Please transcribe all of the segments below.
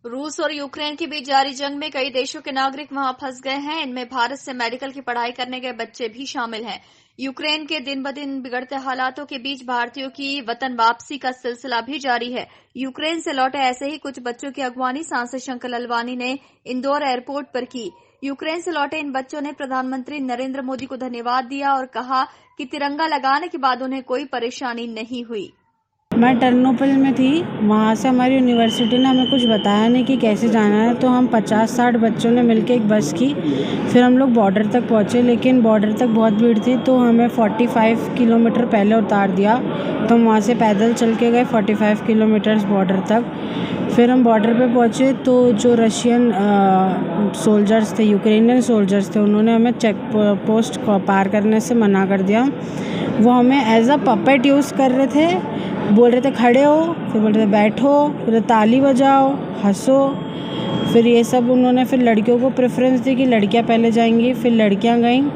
रूस और यूक्रेन के बीच जारी जंग में कई देशों के नागरिक वहां फंस गए हैं। इनमें भारत से मेडिकल की पढ़ाई करने गए बच्चे भी शामिल हैं। यूक्रेन के दिन ब दिन बिगड़ते हालातों के बीच भारतीयों की वतन वापसी का सिलसिला भी जारी है। यूक्रेन से लौटे ऐसे ही कुछ बच्चों की अगवानी सांसद शंकर ललवानी ने इंदौर एयरपोर्ट पर की। यूक्रेन से लौटे इन बच्चों ने प्रधानमंत्री नरेंद्र मोदी को धन्यवाद दिया और कहा कि तिरंगा लगाने के बाद उन्हें कोई परेशानी नहीं हुई। मैं टर्नोपिल में थी। वहाँ से हमारी यूनिवर्सिटी ने हमें कुछ बताया नहीं कि कैसे जाना है, तो हम 50-60 बच्चों ने मिलकर एक बस की। फिर हम लोग बॉर्डर तक पहुँचे, लेकिन बॉर्डर तक बहुत भीड़ थी तो हमें 45 किलोमीटर पहले उतार दिया। तो हम वहाँ से पैदल चल के गए 45 किलोमीटर्स बॉर्डर तक। फिर हम बॉर्डर पे पहुँचे तो जो रशियन सोल्जर्स थे, यूक्रेनियन सोल्जर्स थे, उन्होंने हमें चेक पोस्ट को पार करने से मना कर दिया। वो हमें एज अ पपेट यूज़ कर रहे थे। बोल रहे थे खड़े हो, फिर बोल रहे थे बैठो, फिर ताली बजाओ, हंसो। फिर ये सब उन्होंने फिर लड़कियों को प्रेफरेंस दी कि लड़कियां पहले जाएंगी, फिर लड़कियां गईं।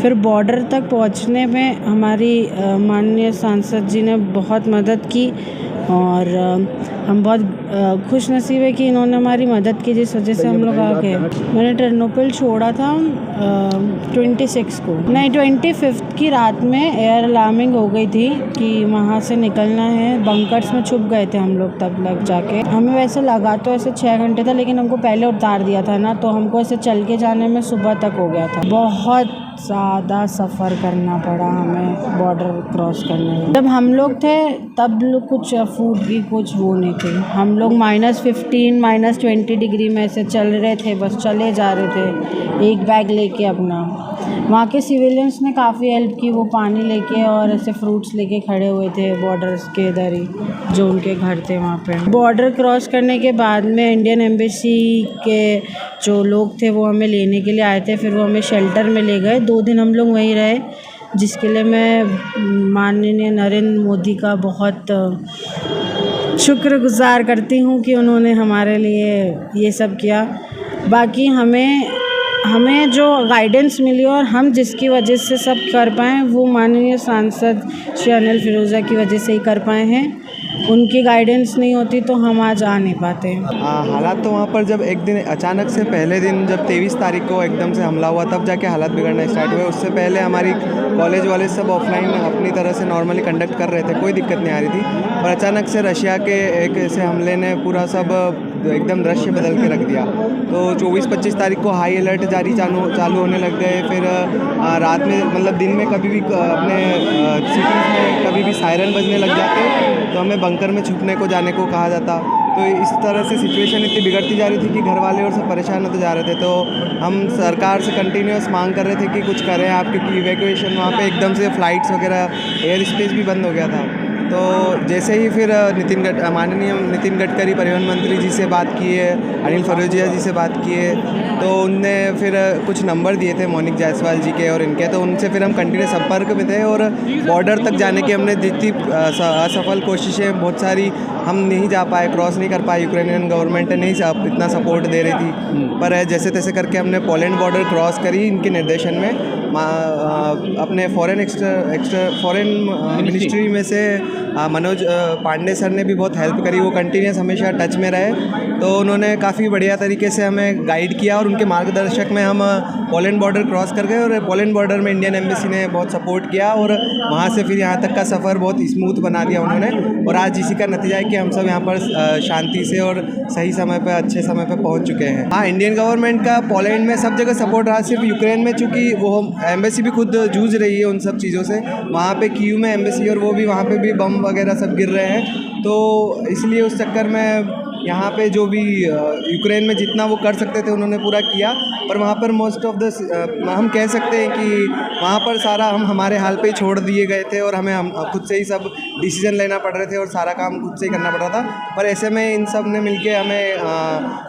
फिर बॉर्डर तक पहुंचने में हमारी माननीय सांसद जी ने बहुत मदद की और हम बहुत खुश नसीब है कि इन्होंने हमारी मदद की, जिस वजह से हम लोग आ गए। मैंने टर्नोपिल छोड़ा था 26 को, नहीं 25 की रात में एयर अलार्मिंग हो गई थी कि वहाँ से निकलना है। बंकर्स में छुप गए थे हम लोग तब लग जाके। हमें वैसे लगा तो ऐसे 6 घंटे था, लेकिन हमको पहले उतार दिया था ना, तो हमको ऐसे चल के जाने में सुबह तक हो गया था। बहुत ज़्यादा सफ़र करना पड़ा हमें बॉर्डर क्रॉस करने में। जब हम लोग थे तब कुछ फूड की कुछ वो नहीं थी। हम लोग -15 -20 डिग्री में से चल रहे थे, बस चले जा रहे थे एक बैग लेके अपना। वहाँ के सिविलियंस ने काफ़ी हेल्प की, वो पानी लेके और ऐसे फ्रूट्स लेके खड़े हुए थे बॉर्डर्स के इधर ही, जो उनके घर थे वहाँ पे। बॉर्डर क्रॉस करने के बाद में इंडियन एम्बेसी के जो लोग थे वो हमें लेने के लिए आए थे। फिर वो हमें शेल्टर में ले गए। 2 दिन हम लोग वहीं रहे, जिसके लिए मैं माननीय नरेंद्र मोदी का बहुत शुक्रगुजार करती हूँ कि उन्होंने हमारे लिए ये सब किया। बाकी हमें जो गाइडेंस मिली और हम जिसकी वजह से सब कर पाएँ, वो माननीय सांसद श्री अनिल फिरोज़ा की वजह से ही कर पाए हैं। उनकी गाइडेंस नहीं होती तो हम आज आ नहीं पाते। हालात तो वहाँ पर जब एक दिन अचानक से पहले दिन जब 23 तारीख को एकदम से हमला हुआ, तब जाके हालात बिगड़ना स्टार्ट हुए। उससे पहले हमारी कॉलेज वाले सब ऑफलाइन अपनी तरह से नॉर्मली कंडक्ट कर रहे थे, कोई दिक्कत नहीं आ रही थी। और अचानक से रशिया के एक ऐसे हमले ने पूरा सब एकदम दृश्य बदल के रख दिया। तो 24-25 तारीख को हाई अलर्ट चालू होने लग गए। फिर रात में मतलब दिन में कभी भी अपने सिटीज़ में कभी भी सायरन बजने लग जाते तो हमें बंकर में छुपने को जाने को कहा जाता। तो इस तरह से सिचुएशन इतनी बिगड़ती जा रही थी कि घर वाले और सब परेशान होते जा रहे थे। तो हम सरकार से कंटिन्यूस मांग कर रहे थे कि कुछ करें आप, क्योंकि इवैक्यूएशन वहाँ पे एकदम से फ़्लाइट्स वगैरह, एयर स्पेस भी बंद हो गया था। तो जैसे ही फिर माननीय नितिन गडकरी परिवहन मंत्री जी से बात की है, अनिल फिरोजिया जी से बात की है, तो उनने फिर कुछ नंबर दिए थे मोनिक जायसवाल जी के और इनके। तो उनसे फिर हम कंटिन्यू संपर्क में थे और बॉर्डर तक जाने की हमने जितनी असफल कोशिशें बहुत सारी, हम नहीं जा पाए, क्रॉस नहीं कर पाए। यूक्रेनियन गवर्नमेंट नहीं इतना सपोर्ट दे रही थी, पर जैसे तैसे करके हमने पोलैंड बॉर्डर क्रॉस करी इनके निर्देशन में। अपने फॉरेन मिनिस्ट्री में से मनोज पांडे सर ने भी बहुत हेल्प करी। वो कंटिन्यूस हमेशा टच में रहे, तो उन्होंने काफ़ी बढ़िया तरीके से हमें गाइड किया और उनके मार्गदर्शक में हम पोलैंड बॉर्डर क्रॉस कर गए। और पोलैंड बॉर्डर में इंडियन एम्बेसी ने बहुत सपोर्ट किया और वहाँ से फिर यहाँ तक का सफ़र बहुत स्मूथ बना दिया उन्होंने। और आज इसी का नतीजा है कि हम सब यहाँ पर शांति से और सही समय पर, अच्छे समय पर पहुँच चुके हैं। हाँ, इंडियन गवर्नमेंट का पोलैंड में सब जगह सपोर्ट रहा, सिर्फ यूक्रेन में चूँकि वो एम्बेसी भी खुद जूझ रही है उन सब चीज़ों से। वहाँ पे कीव में एम्बेसी और वो भी वहाँ पे भी बम वगैरह सब गिर रहे हैं। तो इसलिए उस चक्कर में यहाँ पे जो भी यूक्रेन में जितना वो कर सकते थे उन्होंने पूरा किया। पर वहाँ पर मोस्ट ऑफ द हम कह सकते हैं कि वहाँ पर सारा हम हमारे हाल पे ही छोड़ दिए गए थे और हम खुद से ही सब डिसीजन लेना पड़ रहे थे और सारा काम खुद से ही करना पड़ रहा था। पर ऐसे में इन सब ने मिलके हमें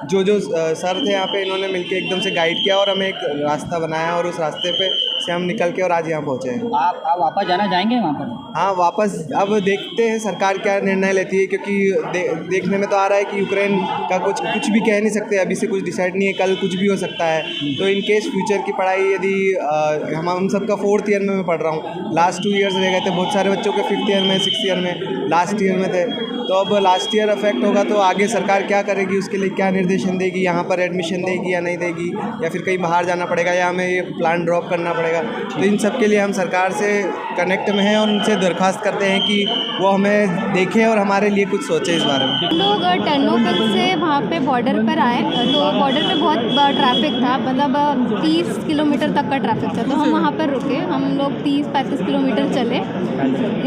जो सर थे यहाँ पे, इन्होंने मिलके एकदम से गाइड किया और हमें एक रास्ता बनाया और उस रास्ते पे से हम निकल के और आज यहाँ पहुँचे हैं। आप वापस जाना चाहेंगे वहाँ पर? हाँ, वापस अब देखते हैं सरकार क्या निर्णय लेती है, क्योंकि देखने में तो आ रहा है कि यूक्रेन का कुछ भी कह नहीं सकते, अभी से कुछ डिसाइड नहीं है, कल कुछ भी हो सकता है। तो इन केस फ्यूचर की पढ़ाई यदि हम सबका 4th ईयर में मैं पढ़ रहा हूँ, लास्ट 2 ईयर्स रह गए थे, बहुत सारे बच्चों के 5th ईयर में, 6th ईयर में, लास्ट ईयर में थे। तो अब लास्ट ईयर अफेक्ट होगा तो आगे सरकार क्या करेगी, उसके लिए क्या निर्देशन देगी, यहाँ पर एडमिशन देगी या नहीं देगी, या फिर कहीं बाहर जाना पड़ेगा या हमें ये प्लान ड्रॉप करना पड़ेगा। तो इन सब के लिए हम सरकार से कनेक्ट में हैं और उनसे दरख्वास्त करते हैं कि वो हमें देखें और हमारे लिए कुछ सोचें इस बारे में। लोग टर्नोपिल से वहाँ पे बॉर्डर पर आए तो बॉर्डर पे बहुत ट्रैफिक था, मतलब 30 किलोमीटर तक का ट्रैफिक था। तो हम वहाँ पर रुके, हम लोग 30-35 किलोमीटर चले।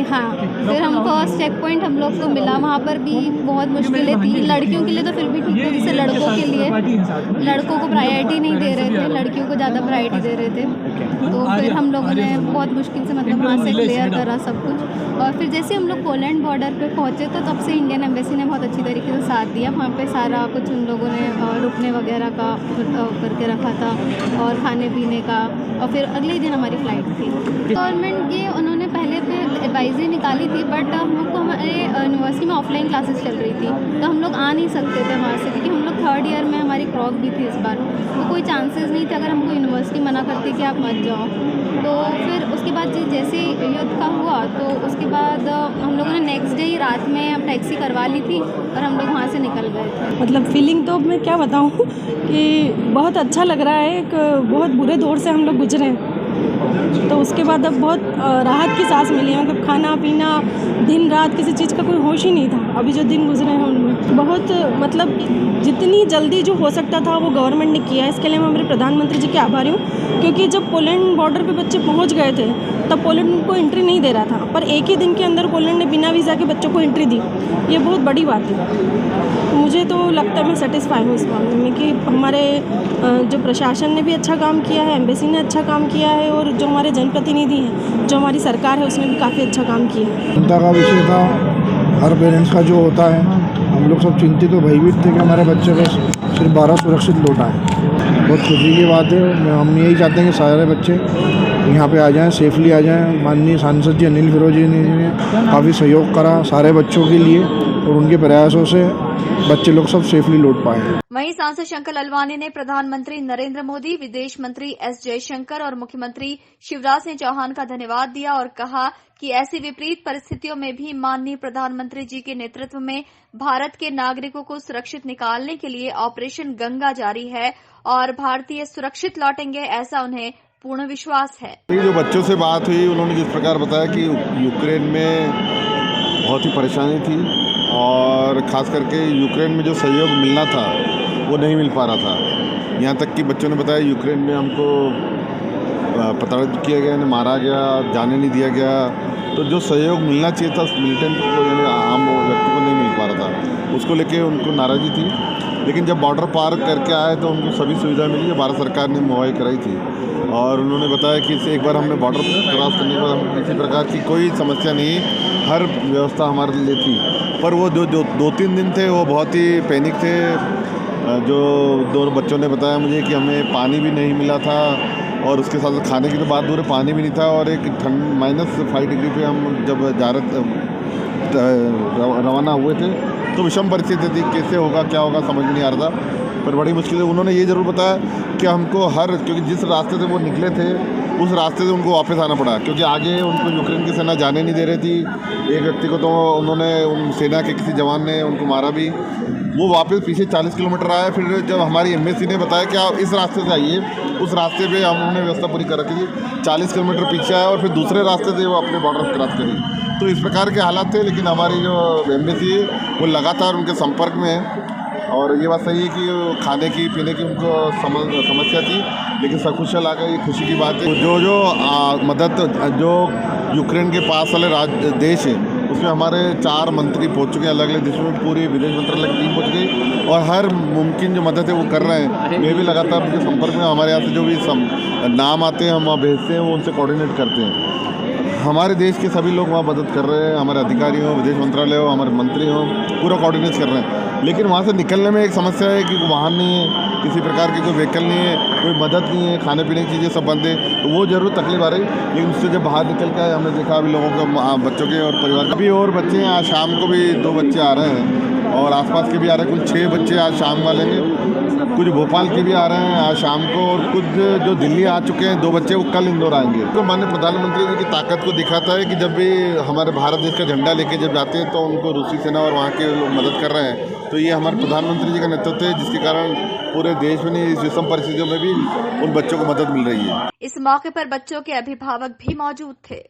हाँ, फिर हम फर्स्ट चेक पॉइंट हम लोग को मिला, वहाँ पर भी बहुत मुश्किलें थी। लड़कियों के लिए तो फिर भी ठीक है, जैसे लड़कों के लिए लड़कों को प्रायोरिटी नहीं दे रहे थे, लड़कियों को ज़्यादा प्रायोरिटी दे रहे थे। तो फिर हम लोगों ने बहुत मुश्किल से मतलब वहाँ से क्लियर करा सब कुछ। और फिर जैसे हम लोग पोलैंड बॉर्डर पे पहुँचे तो तब से इंडियन एम्बेसी ने बहुत अच्छी तरीके से साथ दिया। वहाँ पे सारा कुछ उन लोगों ने रुकने वगैरह का करके रखा था और खाने पीने का। और फिर अगले दिन हमारी फ़्लाइट थी। गवर्नमेंट की उन्होंने पहले पे एडवाइजरी निकाली थी, बट हम लोग को हमारे यूनिवर्सिटी में ऑफलाइन क्लासेस चल रही थी तो हम लोग आ नहीं सकते थे वहाँ से, क्योंकि हम लोग 3rd ईयर में हमारी क्रॉक भी थी इस बार। तो कोई चांसेस नहीं थे अगर हमको यूनिवर्सिटी मना करती कि आप मत जाओ। तो फिर उसके बाद जैसे युद्ध का हुआ तो उसके बाद हम लोगों ने नेक्स्ट डे ही रात में टैक्सी करवा ली थी और हम लोग वहाँ से निकल गए थे। मतलब फीलिंग तो मैं क्या बताऊँ कि बहुत अच्छा लग रहा है। एक बहुत बुरे दौर से हम लोग गुजरे हैं तो उसके बाद अब बहुत राहत की सांस मिली है। मतलब खाना पीना दिन रात किसी चीज़ का कोई होश ही नहीं था। अभी जो दिन गुजरे हैं उनमें बहुत मतलब जितनी जल्दी जो हो सकता था वो गवर्नमेंट ने किया है। इसके लिए मैं हमारे प्रधानमंत्री जी के आभारी हूँ, क्योंकि जब पोलैंड बॉर्डर पे बच्चे पहुँच गए थे तब पोलैंड उनको एंट्री नहीं दे रहा था, पर एक ही दिन के अंदर पोलैंड ने बिना वीज़ा के बच्चों को एंट्री दी। ये बहुत बड़ी बात है। मुझे तो लगता है मैं सेटिस्फाई हूँ इस मामले में कि हमारे जो प्रशासन ने भी अच्छा काम किया है, एम्बेसी ने अच्छा काम किया है और जो हमारे जनप्रतिनिधि हैं, जो हमारी सरकार है, उसने भी काफ़ी अच्छा काम किया है। चिंता का विषय था हर पेरेंट्स का जो होता है। हम लोग सब चिंतित और भयभीत थे कि हमारे बच्चे बस सिर्फ 12 सुरक्षित लौट आए। बहुत खुशी की बात है। हम यही चाहते हैं कि सारे बच्चे यहाँ पे आ जाएं, सेफली आ जाएं। माननीय सांसद जी अनिल फिरोजी ने काफ़ी सहयोग करा सारे बच्चों के लिए और उनके प्रयासों से बच्चे लोग सब सेफली लौट पाए। वहीं सांसद शंकर लालवानी ने प्रधानमंत्री नरेंद्र मोदी, विदेश मंत्री एस जयशंकर और मुख्यमंत्री शिवराज सिंह चौहान का धन्यवाद दिया और कहा कि ऐसी विपरीत परिस्थितियों में भी माननीय प्रधानमंत्री जी के नेतृत्व में भारत के नागरिकों को सुरक्षित निकालने के लिए ऑपरेशन गंगा जारी है और भारतीय सुरक्षित लौटेंगे, ऐसा उन्हें पूर्ण विश्वास है। जो बच्चों से बात हुई उन्होंने जिस प्रकार बताया कि यूक्रेन में बहुत ही परेशानी थी और ख़ास करके यूक्रेन में जो सहयोग मिलना था वो नहीं मिल पा रहा था। यहाँ तक कि बच्चों ने बताया यूक्रेन में हमको प्रताड़ित किया गया, मारा गया, जाने नहीं दिया गया। तो जो सहयोग मिलना चाहिए था मिलिटेंट को, यानी आम व्यक्ति को, नहीं मिल पा रहा था। उसको लेके उनको नाराज़गी थी। लेकिन जब बॉर्डर पार करके आए तो उनको सभी सुविधा मिली जो भारत सरकार ने मुहैया कराई थी। और उन्होंने बताया कि इससे एक बार हमने बॉर्डर क्रॉस करने के बाद हम किसी प्रकार की कोई समस्या नहीं, हर व्यवस्था हमारे लिए थी। पर वो जो 2-3 दिन थे वो बहुत ही पैनिक थे। जो दोनों बच्चों ने बताया मुझे कि हमें पानी भी नहीं मिला था और उसके साथ खाने की तो बात दूर है, पानी भी नहीं था। और एक -5 डिग्री पे हम जब रवाना हुए थे तो विषम परिस्थिति थी, कैसे होगा क्या होगा समझ में नहीं आ रहा था। पर बड़ी मुश्किल है। उन्होंने ये ज़रूर बताया कि हमको क्योंकि जिस रास्ते से वो निकले थे उस रास्ते से उनको वापस आना पड़ा, क्योंकि आगे उनको यूक्रेन की सेना जाने नहीं दे रही थी। एक व्यक्ति को तो उन्होंने उन सेना के किसी जवान ने उनको मारा भी। वो वापस पीछे 40 किलोमीटर आए। फिर जब हमारी एम्बेसी ने बताया कि आप इस रास्ते से आइए, उस रास्ते पे हमने व्यवस्था पूरी कर रखी थी। 40 किलोमीटर पीछे आए और फिर दूसरे रास्ते से वो अपने बॉर्डर क्रॉस करी। तो इस प्रकार के हालात थे। लेकिन हमारी जो एम्बेसी है वो लगातार उनके संपर्क में है। और ये बात सही है कि खाने की पीने की उनको समस्या थी, लेकिन सकुशल आ गए, ये खुशी की बात है। जो मदद जो यूक्रेन के पास वाले देश है उसमें हमारे 4 मंत्री पहुंच चुके हैं अलग अलग देशों में। पूरी विदेश मंत्रालय की टीम पहुंच गई और हर मुमकिन जो मदद है वो कर रहे हैं। वे भी लगातार उनके संपर्क में। हमारे यहाँ से जो भी नाम आते हैं हम वहाँ भेजते हैं, वो उनसे कोऑर्डिनेट करते हैं। हमारे देश के सभी लोग वहाँ मदद कर रहे हैं। हमारे अधिकारी हो, विदेश मंत्रालय हो, हमारे मंत्री हो, पूरा कोऑर्डिनेट कर रहे हैं। लेकिन वहाँ से निकलने में एक समस्या है कि वाहन नहीं है, किसी प्रकार की कोई व्हीकल नहीं है, कोई मदद नहीं है, खाने पीने की चीज़ें सब बंद है। तो वो ज़रूर तकलीफ आ रही। लेकिन उससे जब बाहर निकल के आए हमने देखा अभी लोगों को, बच्चों के और परिवार के भी और बच्चे हैं। आज शाम को भी 2 बच्चे आ रहे हैं और आसपास के भी आ रहे हैं। कुल 6 बच्चे आज शाम वाले हैं। कुछ भोपाल के भी आ रहे हैं आज शाम को, और कुछ जो दिल्ली आ चुके हैं 2 बच्चे, वो कल इंदौर आएंगे। तो माननीय प्रधानमंत्री जी की ताकत को दिखाता है कि जब भी हमारे भारत देश का झंडा लेके जब जाते हैं तो उनको रूसी सेना और वहाँ के लोग मदद कर रहे हैं। तो ये हमारे प्रधानमंत्री जी का नेतृत्व है, जिसके कारण पूरे देश में नहीं, इस विषम परिस्थितियों में भी उन बच्चों को मदद मिल रही है। इस मौके पर बच्चों के अभिभावक भी मौजूद थे।